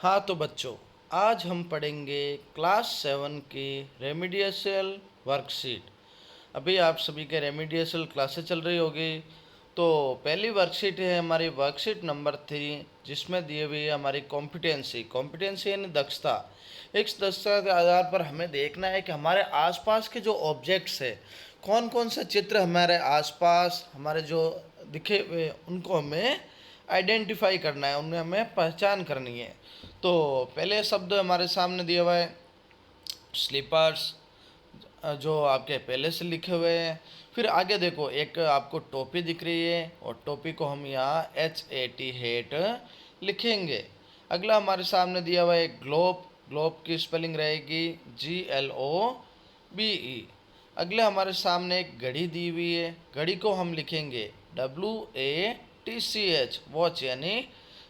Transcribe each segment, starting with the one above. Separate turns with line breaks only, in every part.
हाँ तो बच्चों, आज हम पढ़ेंगे क्लास 7 की रेमिडियल वर्कशीट। अभी आप सभी के रेमिडियल क्लासेस चल रही होगी। तो पहली वर्कशीट है हमारी वर्कशीट नंबर 3, जिसमें दिए हुई है हमारी कॉम्पिटेंसी यानी दक्षता। इस दक्षता के आधार पर हमें देखना है कि हमारे आसपास के जो ऑब्जेक्ट्स है, कौन कौन से चित्र हमारे आसपास हमारे जो दिखे हुए उनको हमें आइडेंटिफाई करना है, उनमें हमें पहचान करनी है। तो पहले शब्द हमारे सामने दिया हुआ है स्लीपर्स, जो आपके पहले से लिखे हुए हैं। फिर आगे देखो, एक आपको टोपी दिख रही है और टोपी को हम यहाँ HAT हेट लिखेंगे। अगला हमारे सामने दिया हुआ है ग्लोब। ग्लोब की स्पेलिंग रहेगी GLOBE। अगला हमारे सामने एक घड़ी दी हुई है, घड़ी को हम लिखेंगे WATCH, वॉच यानी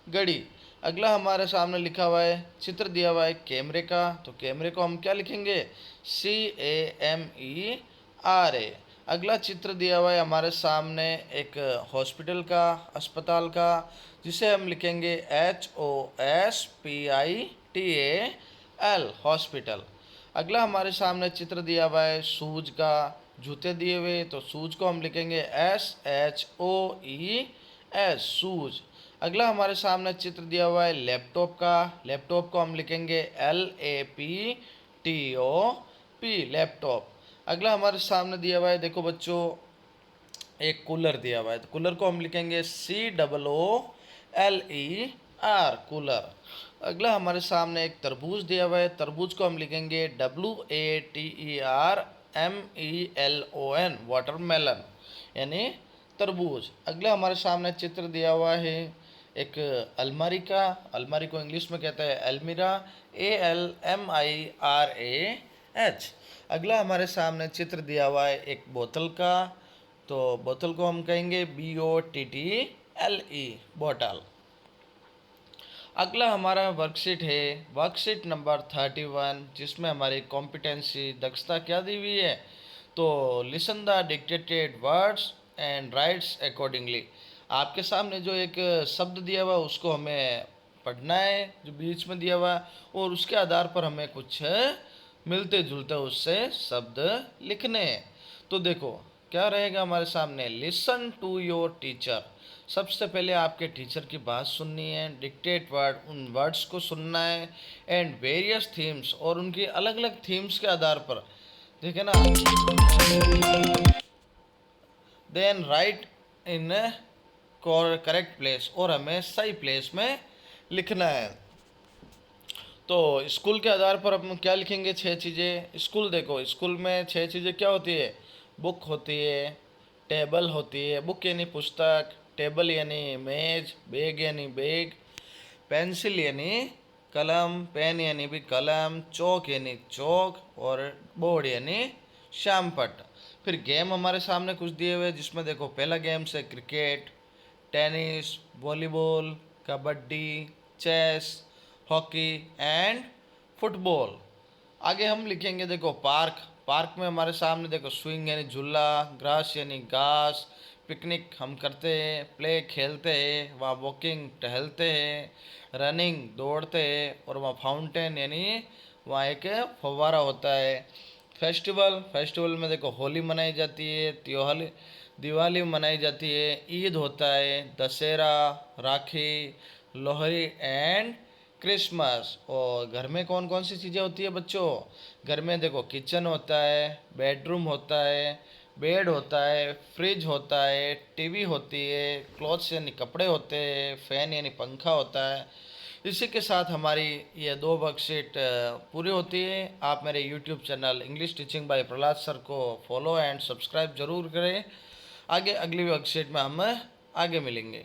घड़ी। अगला हमारे सामने लिखा हुआ है, चित्र दिया हुआ है कैमरे का, तो कैमरे को हम क्या लिखेंगे CAMERA। अगला चित्र दिया हुआ है हमारे सामने एक हॉस्पिटल का, अस्पताल का, जिसे हम लिखेंगे HOSPITAL, हॉस्पिटल। अगला हमारे सामने चित्र दिया हुआ है शूज का, जूते दिए हुए, तो शूज को हम लिखेंगे SHOES, शूज। अगला हमारे सामने चित्र दिया हुआ है लैपटॉप का, लैपटॉप को हम लिखेंगे LAPTOP, लैपटॉप। अगला हमारे सामने दिया हुआ है, देखो बच्चों, एक कूलर दिया हुआ है, तो कूलर को हम लिखेंगे COOLER, कूलर। अगला हमारे सामने एक तरबूज दिया हुआ है, तरबूज को हम लिखेंगे WATERMELON, वाटरमेलन यानी तरबूज। अगला हमारे सामने चित्र दिया हुआ है एक अलमारी का, अलमारी को इंग्लिश में कहते हैं अलमीरा, ALMIRAH। अगला हमारे सामने चित्र दिया हुआ है एक बोतल का, तो बोतल को हम कहेंगे BOTTLE, बोतल। अगला हमारा वर्कशीट है वर्कशीट नंबर 31, जिसमें हमारी कॉम्पिटेंसी दक्षता क्या दी हुई है, तो listen the dictated words and rights accordingly. आपके सामने जो एक शब्द दिया हुआ है उसको हमें पढ़ना है, जो बीच में दिया हुआ है, और उसके आधार पर हमें कुछ मिलते जुलते उससे शब्द लिखने हैं। तो देखो क्या रहेगा हमारे सामने, लिसन टू योर टीचर। सबसे पहले आपके टीचर की बात सुननी है, डिक्टेट वर्ड, उन वर्ड्स को सुनना है, एंड वेरियस थीम्स, और उनकी अलग अलग थीम्स के आधार पर, ठीक है ना, then right in correct place, और हमें सही प्लेस में लिखना है। तो स्कूल के आधार पर हम क्या लिखेंगे, 6 चीज़ें। स्कूल देखो, स्कूल में 6 चीज़ें क्या होती है, बुक होती है, टेबल होती है, बुक यानी पुस्तक, टेबल यानी मेज, बैग यानी बैग, पेंसिल यानी कलम, पेन यानी भी कलम, चौक यानी चौक, और बोर्ड यानी श्यामपट्ट। फिर गेम हमारे सामने कुछ दिए हुए, जिसमें देखो पहला गेम से cricket, tennis, volleyball, kabaddi, chess, hockey and football. आगे हम लिखेंगे देखो पार्क, पार्क में हमारे सामने देखो स्विंग यानी झूला, ग्रास यानी घास, पिकनिक हम करते हैं, प्ले खेलते हैं, वहाँ वॉकिंग टहलते हैं, रनिंग दौड़ते हैं, और वहाँ फाउंटेन यानी वहाँ एक फव्वारा होता है। फेस्टिवल, फेस्टिवल में देखो होली मनाई जाती है, त्योहार दिवाली मनाई जाती है, ईद होता है, दशहरा, राखी, लोहड़ी एंड क्रिसमस। और घर में कौन कौन सी चीज़ें होती है बच्चों, घर में देखो किचन होता है, बेडरूम होता है, बेड होता है, फ्रिज होता है, टीवी होती है, क्लॉथ्स यानी कपड़े होते हैं, फैन यानी पंखा होता है। इसी के साथ हमारी ये 2 वर्कशीट पूरी होती है। आप मेरे YouTube channel English teaching bye Prahlad sir को फॉलो एंड सब्सक्राइब जरूर करें। आगे अगली वर्कशीट में हम आगे मिलेंगे।